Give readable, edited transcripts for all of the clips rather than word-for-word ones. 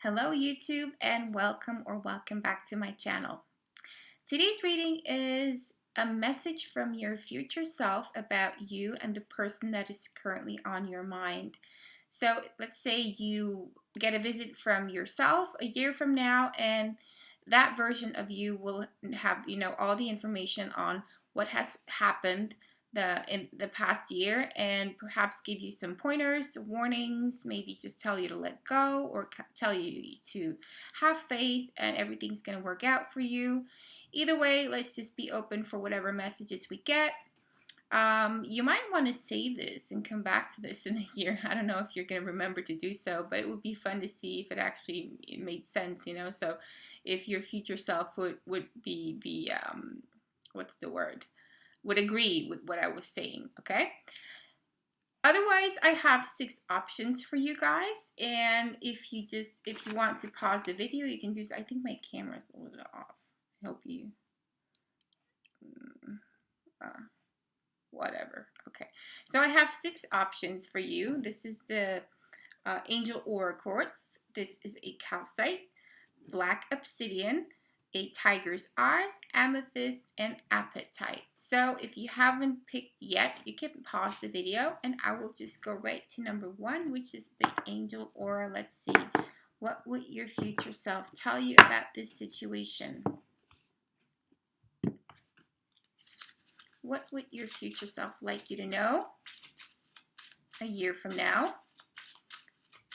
Hello YouTube and welcome back to my channel. Today's reading is a message from your future self about you and the person that is currently on your mind. So let's say you get a visit from yourself a year from now, and that version of you will have, all the information on what has happened in the past year, and perhaps give you some pointers, warnings, maybe just tell you to let go or tell you to have faith and everything's going to work out for you. Either way, let's just be open for whatever messages we get. You might want to save this and come back to this in a year. I don't know if you're going to remember to do so, but it would be fun to see if it actually made sense, So if your future self would be what's the word? Would agree with what I was saying, okay? Otherwise, I have 6 options for you guys, and if you want to pause the video, you can do so. I think my camera's a little off. I hope you whatever. Okay, so I have 6 options for you. This is the angel aura quartz. This is a calcite, black obsidian, a tiger's eye, amethyst, and apatite. So if you haven't picked yet, you can pause the video and I will just go right to number 1, which is the angel aura. Let's see. What would your future self tell you about this situation? What would your future self like you to know a year from now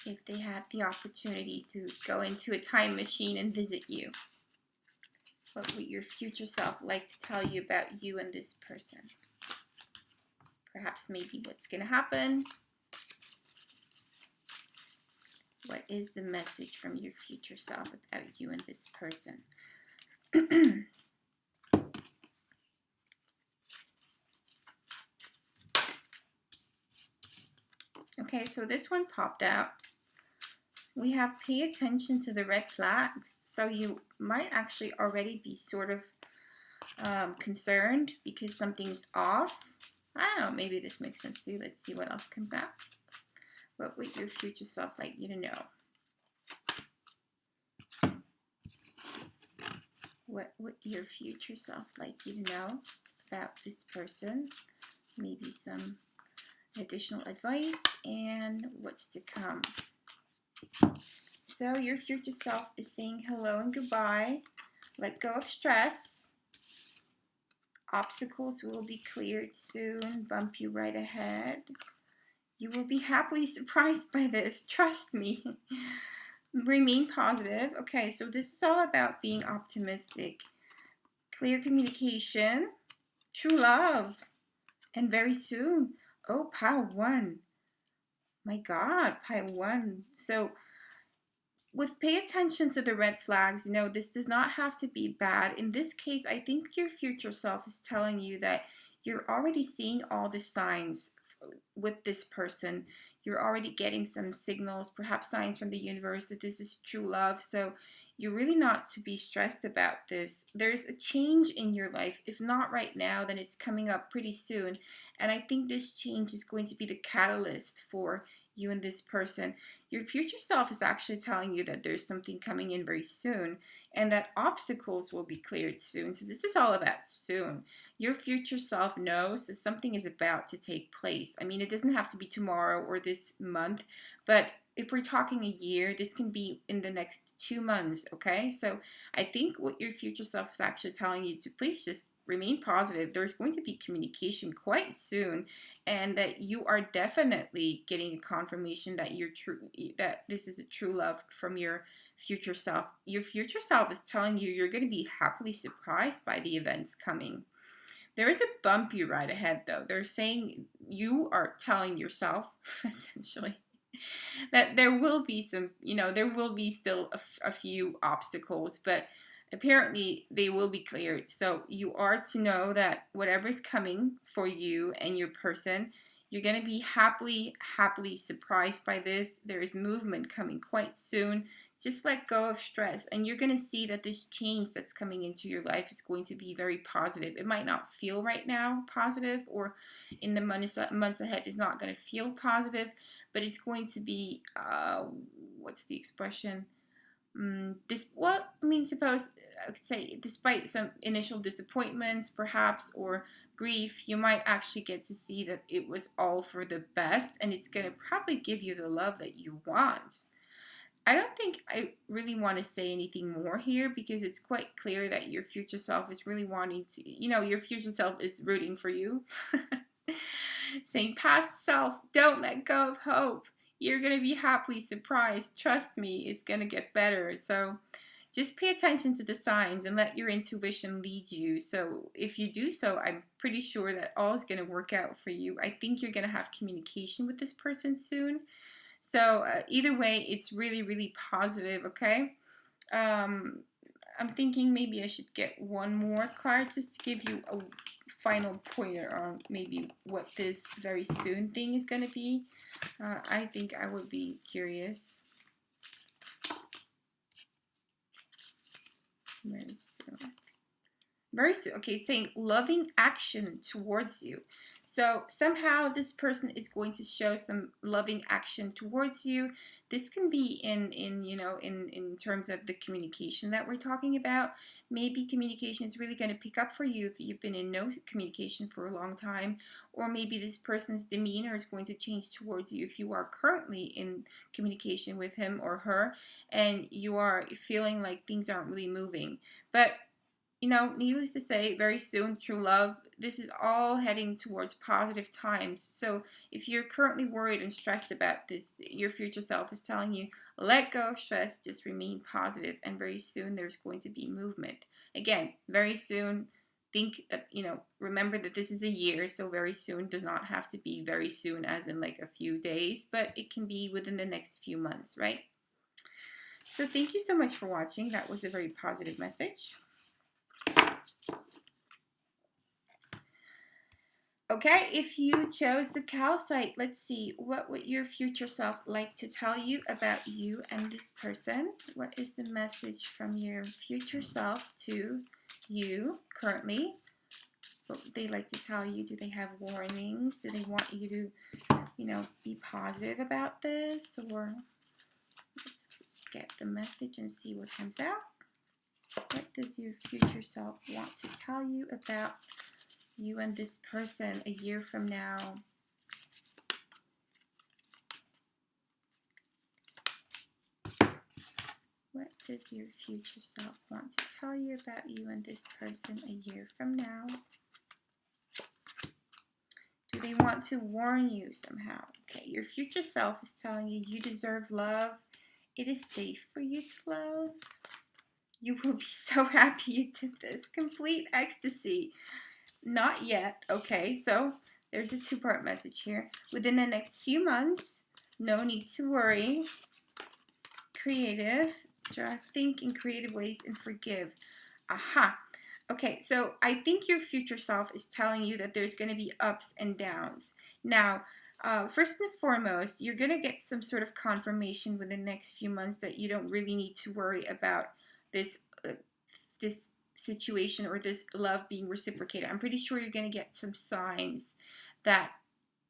if they had the opportunity to go into a time machine and visit you? What would your future self like to tell you about you and this person? Perhaps maybe what's going to happen. What is the message from your future self about you and this person? Okay, so this one popped out. We have pay attention to the red flags. So you might actually already be sort of concerned because something's off. I don't know, maybe this makes sense to you. Let's see what else comes out. What would your future self like you to know? What would your future self like you to know about this person? Maybe some additional advice and what's to come. So your future self is saying hello and goodbye. Let go of stress. Obstacles will be cleared soon. Bump you right ahead. You will be happily surprised by this. Trust me. Remain positive. Okay, so this is all about being optimistic. Clear communication. True love. And very soon. Oh, pile 1. My God, pile 1. So with pay attention to the red flags, this does not have to be bad. In this case, I think your future self is telling you that you're already seeing all the signs with this person. You're already getting some signals, perhaps signs from the universe that this is true love. So you're really not to be stressed about this. There's a change in your life. If not right now, then it's coming up pretty soon. And I think this change is going to be the catalyst for you and this person. Your future self is actually telling you that there's something coming in very soon and that obstacles will be cleared soon. So this is all about soon. Your future self knows that something is about to take place. I mean, it doesn't have to be tomorrow or this month, but if we're talking a year, this can be in the next 2 months, okay? So I think what your future self is actually telling you to please just remain positive. There's going to be communication quite soon, and that you are definitely getting a confirmation that that this is a true love from your future self. Your future self is telling you you're going to be happily surprised by the events coming. There is a bumpy ride ahead, though. They're saying you are telling yourself, essentially, that there will be some, there will be still a few obstacles, but apparently they will be cleared. So you are to know that whatever is coming for you and your person, you're going to be happily surprised by this. There is movement coming quite soon. Just let go of stress, and you're going to see that this change that's coming into your life is going to be very positive. It might not feel right now positive, or in the months ahead is not going to feel positive, but it's going to be, what's the expression? well, I mean, suppose I could say, despite some initial disappointments, perhaps, or grief, you might actually get to see that it was all for the best, and it's going to probably give you the love that you want. I don't think I really want to say anything more here because it's quite clear that your future self is really wanting to, your future self is rooting for you. Saying, past self, don't let go of hope. You're going to be happily surprised. Trust me, it's going to get better. So just pay attention to the signs and let your intuition lead you. So if you do so, I'm pretty sure that all is going to work out for you. I think you're going to have communication with this person soon. So either way, it's really, really positive, okay? I'm thinking maybe I should get one more card just to give you a final pointer on maybe what this very soon thing is going to be. I think I would be curious. Very soon. Very soon. Okay, saying loving action towards you. So somehow this person is going to show some loving action towards you. This can be in terms of the communication that we're talking about. Maybe communication is really going to pick up for you if you've been in no communication for a long time, or maybe this person's demeanor is going to change towards you if you are currently in communication with him or her and you are feeling like things aren't really moving. But needless to say, very soon, true love, this is all heading towards positive times. So if you're currently worried and stressed about this, your future self is telling you, let go of stress, just remain positive, and very soon there's going to be movement. Again, very soon, think that, remember that this is a year, so very soon does not have to be very soon as in like a few days, but it can be within the next few months, right? So thank you so much for watching. That was a very positive message. Okay, if you chose the calcite, let's see, what would your future self like to tell you about you and this person? What is the message from your future self to you currently? What would they like to tell you? Do they have warnings? Do they want you to, be positive about this? Or let's just get the message and see what comes out. What does your future self want to tell you about you and this person a year from now? What does your future self want to tell you about you and this person a year from now? Do they want to warn you somehow? Okay, your future self is telling you you deserve love. It is safe for you to love. You will be so happy you did this. Complete ecstasy. Not yet. Okay, so there's a two-part message here. Within the next few months, no need to worry. Creative. Think in creative ways and forgive. Aha. Okay, so I think your future self is telling you that there's going to be ups and downs. Now, first and foremost, you're going to get some sort of confirmation within the next few months that you don't really need to worry about this situation or this love being reciprocated. I'm pretty sure you're going to get some signs that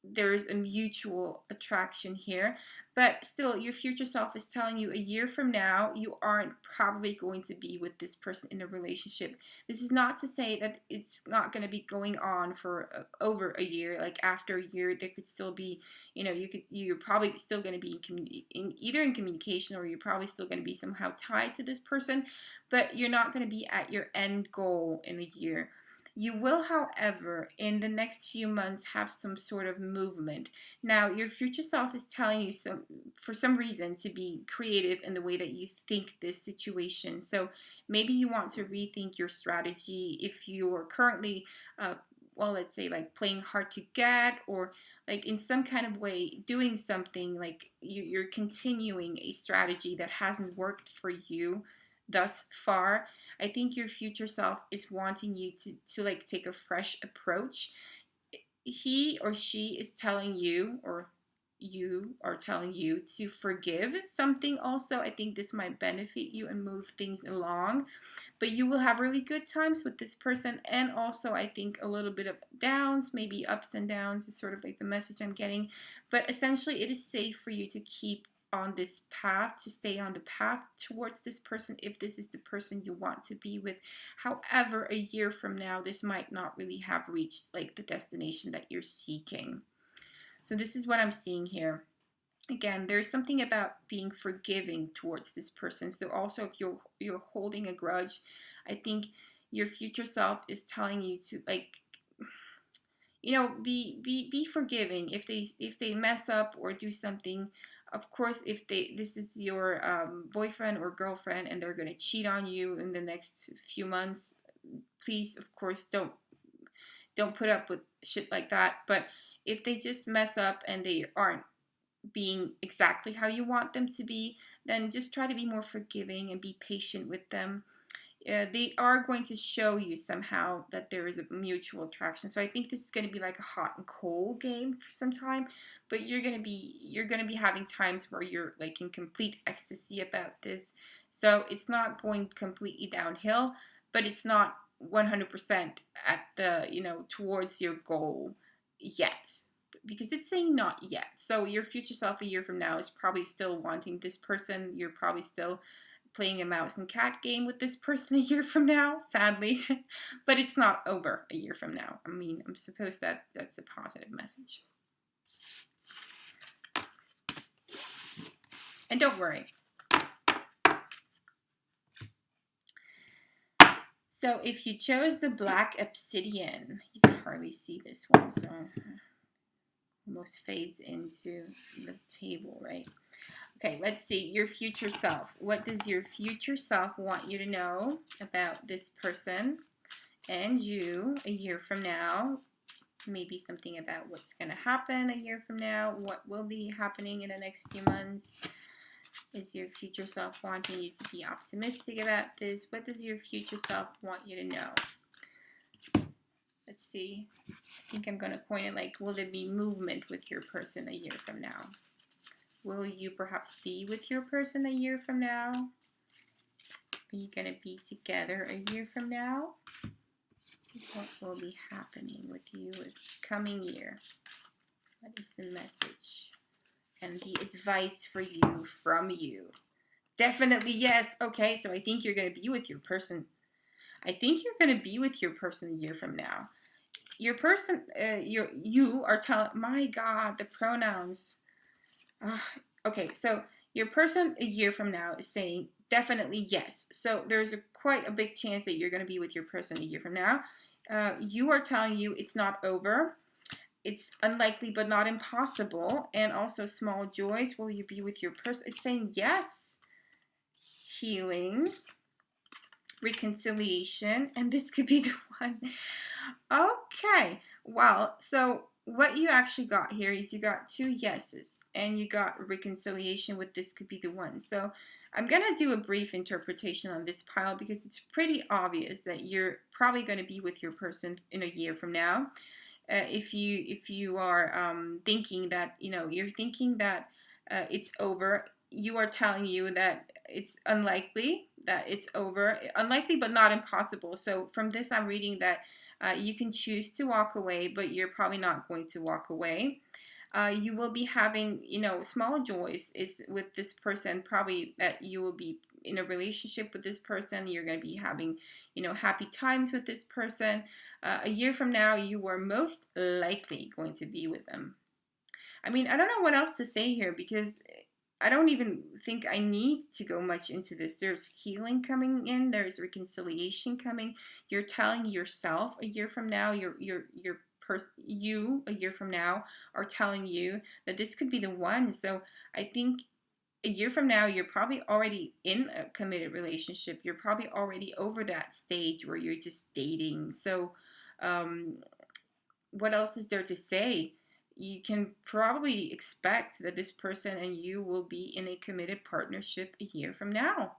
there's a mutual attraction here, but still your future self is telling you a year from now you aren't probably going to be with this person in a relationship. This is not to say that it's not going to be going on for over a year. Like after a year there could still be, you're probably still going to be either in communication, or you're probably still going to be somehow tied to this person, but you're not going to be at your end goal in a year. You will, however, in the next few months have some sort of movement. Now, your future self is telling you for some reason to be creative in the way that you think this situation. So maybe you want to rethink your strategy if you're currently, let's say like playing hard to get, or like in some kind of way doing something like you're continuing a strategy that hasn't worked for you thus far. I think your future self is wanting you to like take a fresh approach. He or she is telling you, or you are telling you to forgive something also. I think this might benefit you and move things along, but you will have really good times with this person, and also I think a little bit of downs, maybe ups and downs is sort of like the message I'm getting, but essentially it is safe for you to keep on this path, to stay on the path towards this person if this is the person you want to be with. However, a year from now, this might not really have reached like the destination that you're seeking. So this is what I'm seeing here. Again, there's something about being forgiving towards this person. So also, if you're holding a grudge, I think your future self is telling you to, like, you know, be forgiving if they mess up or do something. Of course, if this is your boyfriend or girlfriend and they're gonna cheat on you in the next few months, please, of course, don't put up with shit like that. But if they just mess up and they aren't being exactly how you want them to be, then just try to be more forgiving and be patient with them. They are going to show you somehow that there is a mutual attraction. So I think this is going to be like a hot and cold game for some time, but you're going to be having times where you're like in complete ecstasy about this. So it's not going completely downhill, but it's not 100% at the, you know, towards your goal yet, because it's saying not yet. So your future self a year from now is probably still wanting this person. You're probably still playing a mouse and cat game with this person a year from now, sadly. But it's not over a year from now. I mean, I'm supposed that that's a positive message. And don't worry. So if you chose the black obsidian, you can hardly see this one, so almost fades into the table, right? Okay, let's see, your future self. What does your future self want you to know about this person and you a year from now? Maybe something about what's going to happen a year from now. What will be happening in the next few months? Is your future self wanting you to be optimistic about this? What does your future self want you to know? Let's see. I think I'm going to coin it like, will there be movement with your person a year from now? Will you perhaps be with your person a year from now? Are you going to be together a year from now? What will be happening with you this coming year? What is the message and the advice for you from you? Definitely yes. Okay, so I think you're going to be with your person. I think you're going to be with your person a year from now. Your person, you are telling, my God, the pronouns. Okay, so your person a year from now is saying definitely yes. So there's quite a big chance that you're going to be with your person a year from now. You are telling you it's not over. It's unlikely but not impossible. And also small joys. Will you be with your person? It's saying yes. Healing. Reconciliation. And this could be the one. Okay. Well, so what you actually got here is you got 2 yeses and you got reconciliation with this could be the one. So I'm going to do a brief interpretation on this pile because it's pretty obvious that you're probably going to be with your person in a year from now. If you are thinking that, you know, you're thinking that it's over, you are telling you that it's unlikely that it's over. Unlikely but not impossible. So from this I'm reading that you can choose to walk away, but you're probably not going to walk away. You will be having, you know, small joys is with this person. Probably that you will be in a relationship with this person. You're going to be having, you know, happy times with this person. A year from now, you are most likely going to be with them. I mean, I don't know what else to say here because I don't even think I need to go much into this. There's healing coming in. There's reconciliation coming. You're telling yourself a year from now, you a year from now are telling you that this could be the one. So I think a year from now, you're probably already in a committed relationship. You're probably already over that stage where you're just dating. So what else is there to say? You can probably expect that this person and you will be in a committed partnership a year from now.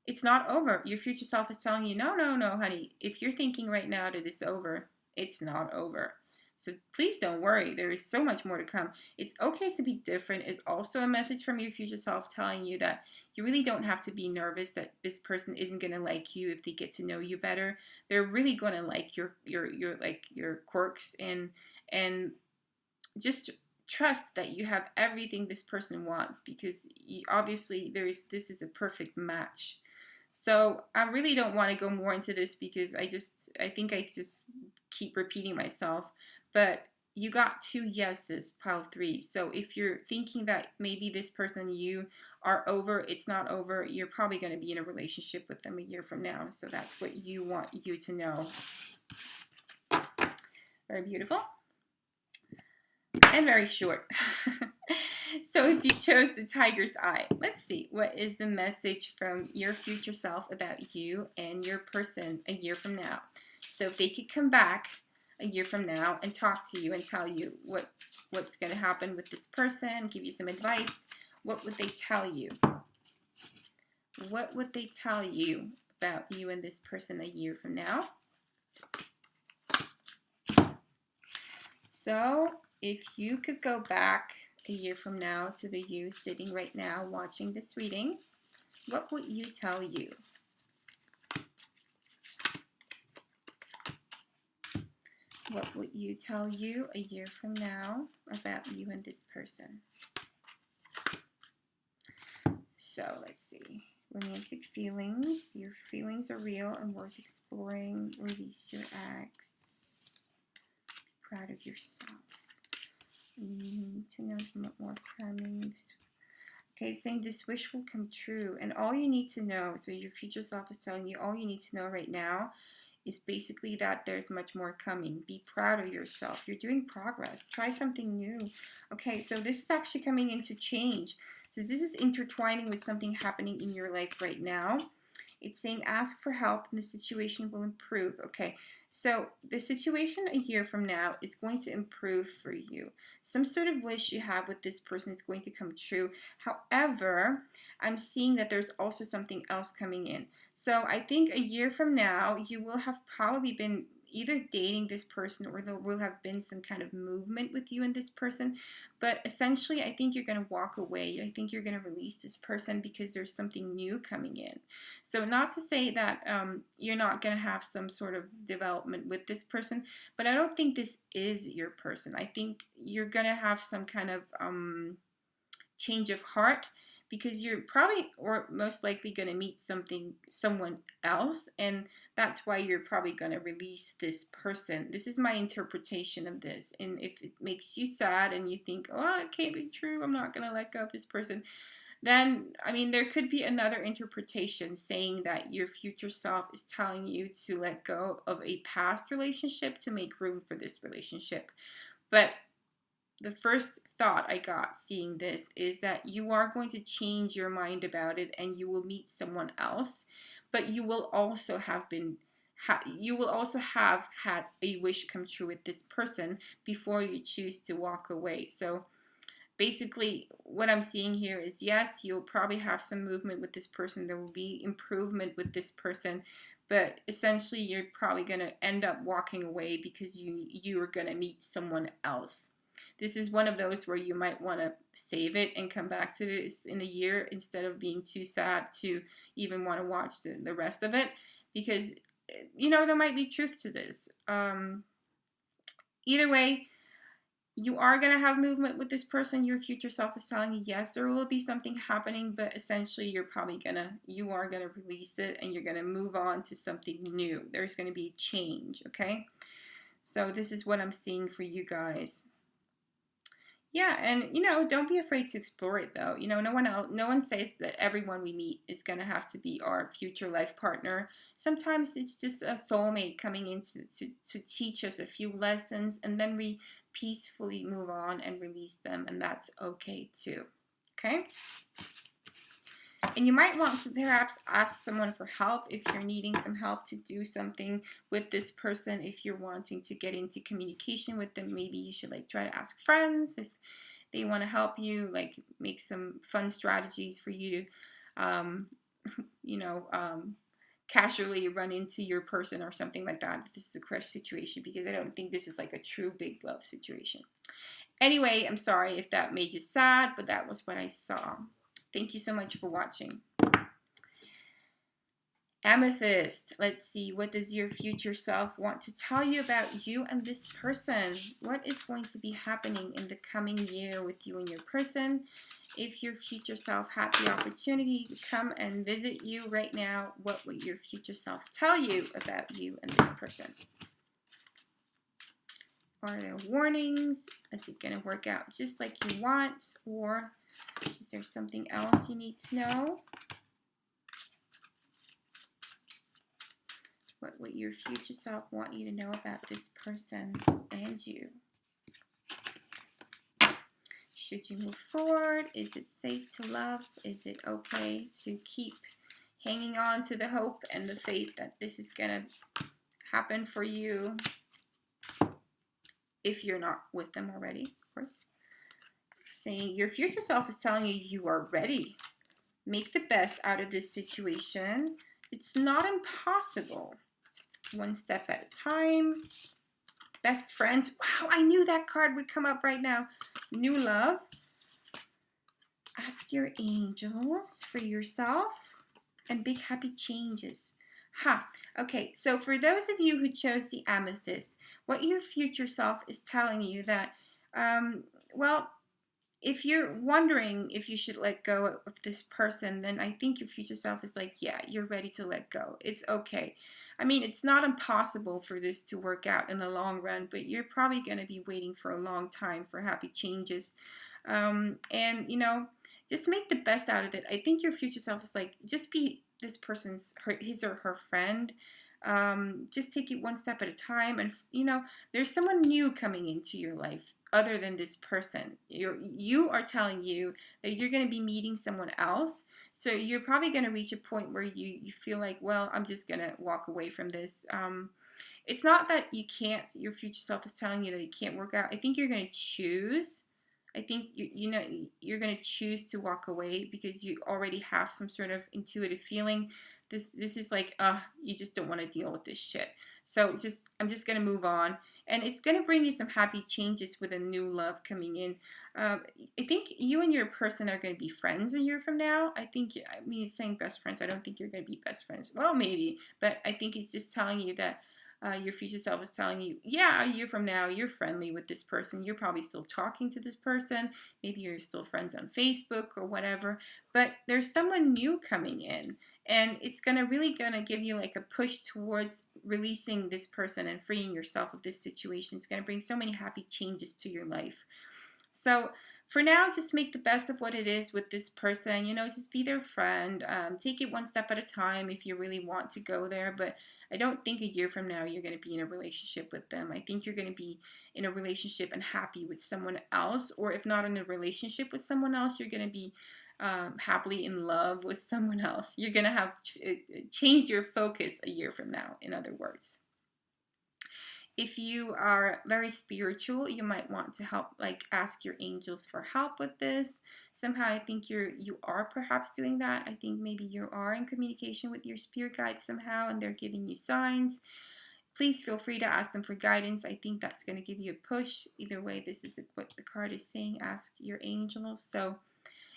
It's not over. Your future self is telling you, no, no, no, honey. If you're thinking right now that it's over, it's not over. So please don't worry. There is so much more to come. It's okay to be different is also a message from your future self telling you that you really don't have to be nervous that this person isn't going to like you if they get to know you better. They're really going to like your quirks and just trust that you have everything this person wants, because obviously this is a perfect match. So I really don't want to go more into this because I think I just keep repeating myself. But you got 2 yeses, pile 3. So if you're thinking that maybe this person and you are over, it's not over. You're probably going to be in a relationship with them a year from now. So that's what you want you to know. Very beautiful. And very short. So if you chose the tiger's eye, let's see, what is the message from your future self about you and your person a year from now? So if they could come back a year from now and talk to you and tell you what's going to happen with this person, give you some advice, what would they tell you? What would they tell you about you and this person a year from now? So if you could go back a year from now to the you sitting right now watching this reading, what would you tell you? What would you tell you a year from now about you and this person? So let's see. Romantic feelings. Your feelings are real and worth exploring. Release your ex. Be proud of yourself. You need to know some more crammings. Okay, saying this wish will come true. And all you need to know, so your future self is telling you, all you need to know right now is basically that there's much more coming. Be proud of yourself. You're doing progress. Try something new. Okay, so this is actually coming into change. So this is intertwining with something happening in your life right now. It's saying ask for help and the situation will improve. Okay, so the situation a year from now is going to improve for you. Some sort of wish you have with this person is going to come true. However, I'm seeing that there's also something else coming in. So I think a year from now, you will have probably been either dating this person or there will have been some kind of movement with you and this person. But essentially, I think you're going to walk away. I think you're going to release this person because there's something new coming in. So not to say that you're not going to have some sort of development with this person, but I don't think this is your person. I think you're going to have some kind of change of heart, because you're probably or most likely going to meet someone else, and that's why you're probably going to release this person. This is my interpretation of this. And if it makes you sad and you think, oh, it can't be true, I'm not going to let go of this person, then, I mean, there could be another interpretation saying that your future self is telling you to let go of a past relationship to make room for this relationship. But the first thought I got seeing this is that you are going to change your mind about it and you will meet someone else, but you will also have had a wish come true with this person before you choose to walk away. So basically what I'm seeing here is, yes, you'll probably have some movement with this person. There will be improvement with this person, but essentially you're probably going to end up walking away because you are going to meet someone else. This is one of those where you might want to save it and come back to this in a year instead of being too sad to even want to watch the rest of it, because, you know, there might be truth to this. Either way, you are going to have movement with this person. Your future self is telling you, yes, there will be something happening, but essentially you are going to release it and you're going to move on to something new. There's going to be change, okay? So this is what I'm seeing for you guys. Yeah, and you know, don't be afraid to explore it though. You know, no one says that everyone we meet is going to have to be our future life partner. Sometimes it's just a soulmate coming in to teach us a few lessons, and then we peacefully move on and release them, and that's okay too. Okay? And you might want to perhaps ask someone for help if you're needing some help to do something with this person. If you're wanting to get into communication with them, maybe you should like try to ask friends if they want to help you, like make some fun strategies for you to, casually run into your person or something like that. If this is a crush situation, because I don't think this is like a true big love situation. Anyway, I'm sorry if that made you sad, but that was what I saw. Thank you so much for watching. Amethyst, let's see, what does your future self want to tell you about you and this person? What is going to be happening in the coming year with you and your person? If your future self had the opportunity to come and visit you right now, what would your future self tell you about you and this person? Are there warnings? Is it going to work out just like you want? Or is there something else you need to know? What would your future self want you to know about this person and you? Should you move forward? Is it safe to love? Is it okay to keep hanging on to the hope and the faith that this is going to happen for you if you're not with them already, of course? Saying your future self is telling you you are ready. Make the best out of this situation. It's not impossible. One step at a time. Best friends. Wow, I knew that card would come up right now. New love. Ask your angels for yourself. And big happy changes. Okay, so for those of you who chose the amethyst, what your future self is telling you that, well, if you're wondering if you should let go of this person, then I think your future self is like, yeah, you're ready to let go. It's okay. I mean, it's not impossible for this to work out in the long run, but you're probably going to be waiting for a long time for happy changes. And, you know, just make the best out of it. I think your future self is like, just be this person's, his or her friend. Just take it one step at a time. And, you know, there's someone new coming into your life other than this person. You are telling you that you're going to be meeting someone else. So you're probably going to reach a point where you feel like, well, I'm just going to walk away from this. It's not that you can't, your future self is telling you that it can't work out. I think you're going to choose. I think you're going to choose to walk away because you already have some sort of intuitive feeling. This is like, you just don't want to deal with this shit. So I'm just going to move on. And it's going to bring you some happy changes with a new love coming in. I think you and your person are going to be friends a year from now. I mean, it's saying best friends. I don't think you're going to be best friends. Well, maybe. But I think it's just telling you that your future self is telling you, yeah, a year from now, you're friendly with this person. You're probably still talking to this person. Maybe you're still friends on Facebook or whatever. But there's someone new coming in. And it's really going to give you like a push towards releasing this person and freeing yourself of this situation. It's going to bring so many happy changes to your life. So for now, just make the best of what it is with this person. You know, just be their friend. Take it one step at a time if you really want to go there. But I don't think a year from now you're going to be in a relationship with them. I think you're going to be in a relationship and happy with someone else. Or if not in a relationship with someone else, you're going to be happily in love with someone else. You're going to have changed your focus a year from now, in other words. If you are very spiritual, you might want to ask your angels for help with this. Somehow I think you are perhaps doing that. I think maybe you are in communication with your spirit guides somehow and they're giving you signs. Please feel free to ask them for guidance. I think that's going to give you a push. Either way, this is what the card is saying. Ask your angels. So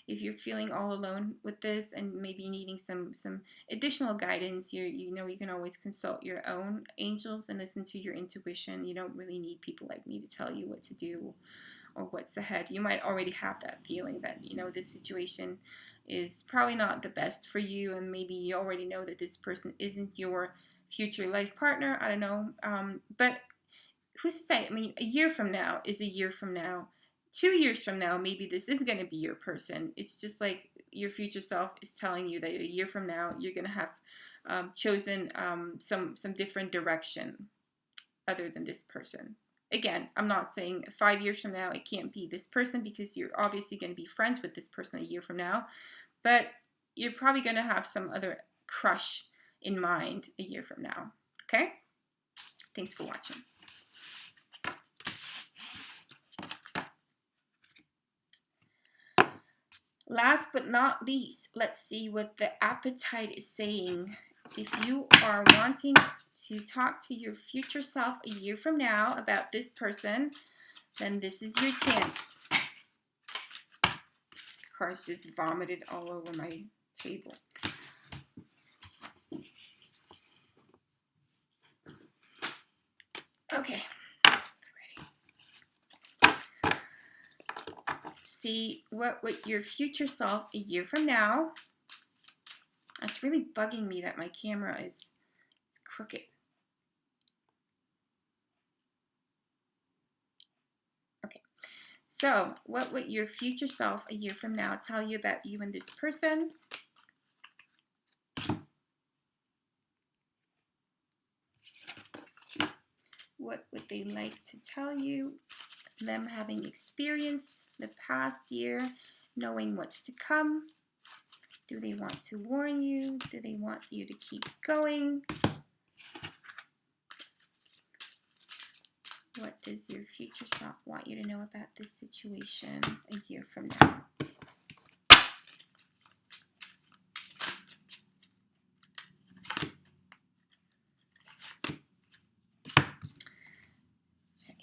if you're feeling all alone with this and maybe needing some additional guidance, you know you can always consult your own angels and listen to your intuition. You don't really need people like me to tell you what to do or what's ahead. You might already have that feeling that, you know, this situation is probably not the best for you, and maybe you already know that this person isn't your future life partner. I don't know. But who's to say? I mean, a year from now is a year from now. 2 years from now, maybe this is going to be your person. It's just like your future self is telling you that a year from now, you're going to have chosen some different direction other than this person. Again, I'm not saying 5 years from now, it can't be this person because you're obviously going to be friends with this person a year from now. But you're probably going to have some other crush in mind a year from now. Okay? Thanks for watching. Last but not least, let's see what the appetite is saying. If you are wanting to talk to your future self a year from now about this person, then this is your chance. Cards just vomited all over my table. Okay. See what your future self a year from now. It's really bugging me that my camera is crooked. Okay. So, what would your future self a year from now tell you about you and this person? What would they like to tell you? Them having experienced the past year, knowing what's to come. Do they want to warn you? Do they want you to keep going? What does your future self want you to know about this situation a year from now?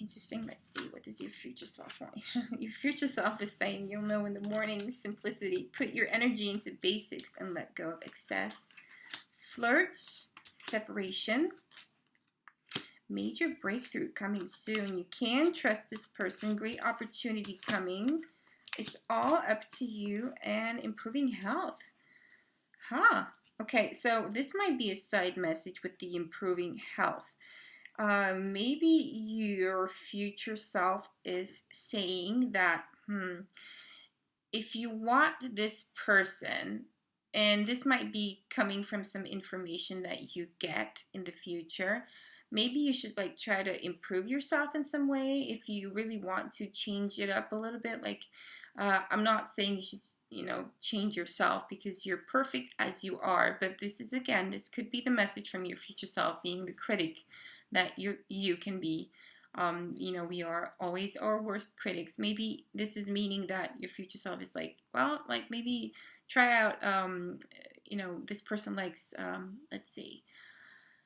Interesting. Let's see. What does your future self want? Your future self is saying you'll know in the morning. Simplicity. Put your energy into basics and let go of excess. Flirt. Separation. Major breakthrough coming soon. You can trust this person. Great opportunity coming. It's all up to you. And improving health. Huh. Okay, so this might be a side message with the improving health. Maybe your future self is saying that, if you want this person, and this might be coming from some information that you get in the future, maybe you should like try to improve yourself in some way if you really want to change it up a little bit. Like, I'm not saying you should, change yourself because you're perfect as you are, but this is, again, this could be the message from your future self being the critic that you can be. We are always our worst critics. Maybe this is meaning that your future self is like, well, like maybe try out, this person likes, let's see,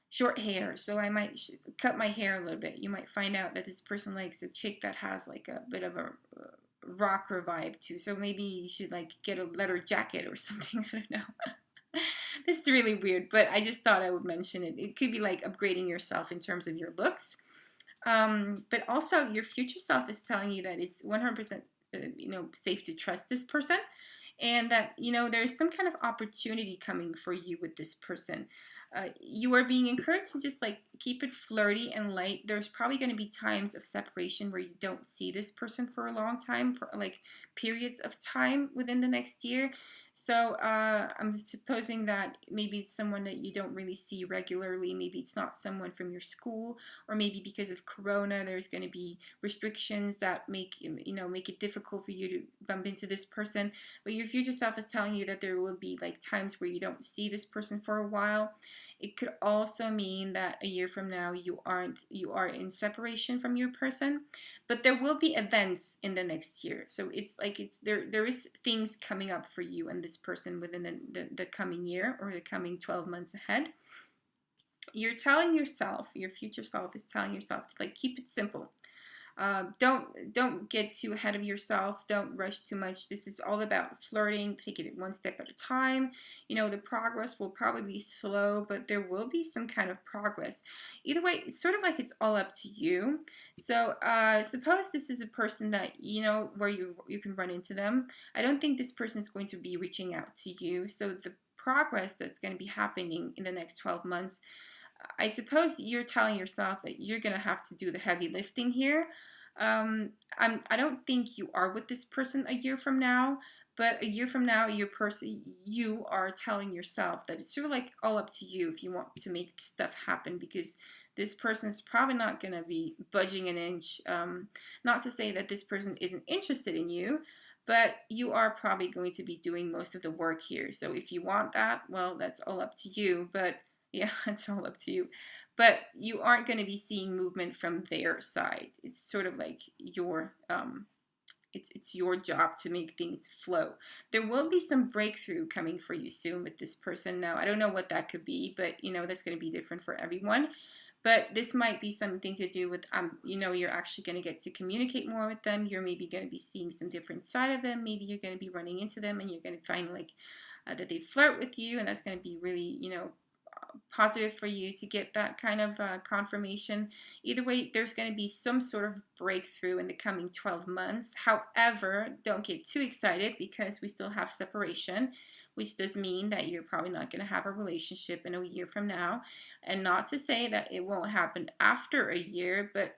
short hair. So I might cut my hair a little bit. You might find out that this person likes a chick that has like a bit of a rocker vibe too. So maybe you should like get a leather jacket or something. I don't know. This is really weird, but I just thought I would mention it. It could be like upgrading yourself in terms of your looks. But also your future self is telling you that it's 100% safe to trust this person, and that there's some kind of opportunity coming for you with this person. You are being encouraged to just like keep it flirty and light. There's probably going to be times of separation where you don't see this person for a long time, for like periods of time within the next year. So I'm supposing that maybe it's someone that you don't really see regularly. Maybe it's not someone from your school, or maybe because of Corona, there's going to be restrictions that make it difficult for you to bump into this person. But your future self is telling you that there will be like times where you don't see this person for a while. It could also mean that a year from now you are in separation from your person, but there will be events in the next year. So it's like there is things coming up for you and this person within the coming year or the coming 12 months ahead. You're telling yourself, your future self is telling yourself to like keep it simple. Don't get too ahead of yourself. Don't rush too much. This is all about flirting. Take it one step at a time. The progress will probably be slow, but there will be some kind of progress. Either way, it's sort of like it's all up to you. So suppose this is a person that, where you can run into them. I don't think this person is going to be reaching out to you. So the progress that's going to be happening in the next 12 months, I suppose you're telling yourself that you're going to have to do the heavy lifting here. I don't think you are with this person a year from now, but a year from now, you are telling yourself that it's sort of like all up to you if you want to make stuff happen, because this person is probably not going to be budging an inch. Not to say that this person isn't interested in you, but you are probably going to be doing most of the work here. So if you want that, well, that's all up to you. But yeah, it's all up to you. But you aren't going to be seeing movement from their side. It's sort of like it's your job to make things flow. There will be some breakthrough coming for you soon with this person. Now, I don't know what that could be, but that's going to be different for everyone. But this might be something to do with, you're actually going to get to communicate more with them. You're maybe going to be seeing some different side of them. Maybe you're going to be running into them and you're going to find like that they flirt with you, and that's going to be really, positive for you to get that kind of confirmation. Either way, there's going to be some sort of breakthrough in the coming 12 months. However, don't get too excited because we still have separation, which does mean that you're probably not going to have a relationship in a year from now. And not to say that it won't happen after a year, but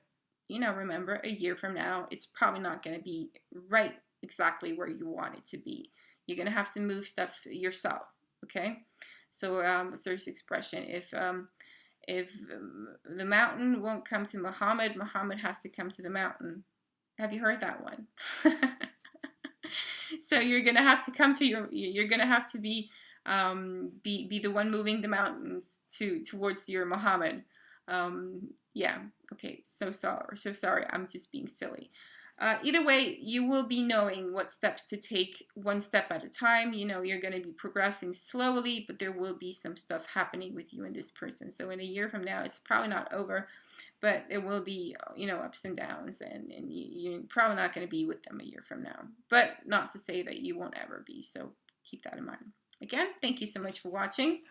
you know, remember, a year from now, it's probably not going to be right exactly where you want it to be. You're going to have to move stuff yourself, okay? So there's expression, if the mountain won't come to Muhammad, Muhammad has to come to the mountain. Have you heard that one? So you're gonna have to come to you're gonna have to be the one moving the mountains towards your Muhammad. Yeah. Okay. So sorry. I'm just being silly. Either way, you will be knowing what steps to take one step at a time. You know, you're going to be progressing slowly, but there will be some stuff happening with you and this person. So in a year from now, it's probably not over, but it will be, you know, ups and downs, and you're probably not going to be with them a year from now. But not to say that you won't ever be. So keep that in mind. Again, thank you so much for watching.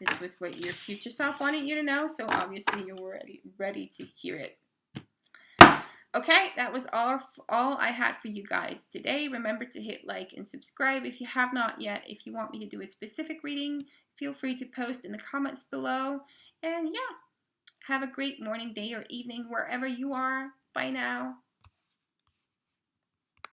This was what your future self wanted you to know, so obviously you're ready to hear it. Okay, that was all I had for you guys today. Remember to hit like and subscribe if you have not yet. If you want me to do a specific reading, feel free to post in the comments below. And yeah, have a great morning, day, or evening wherever you are. Bye now.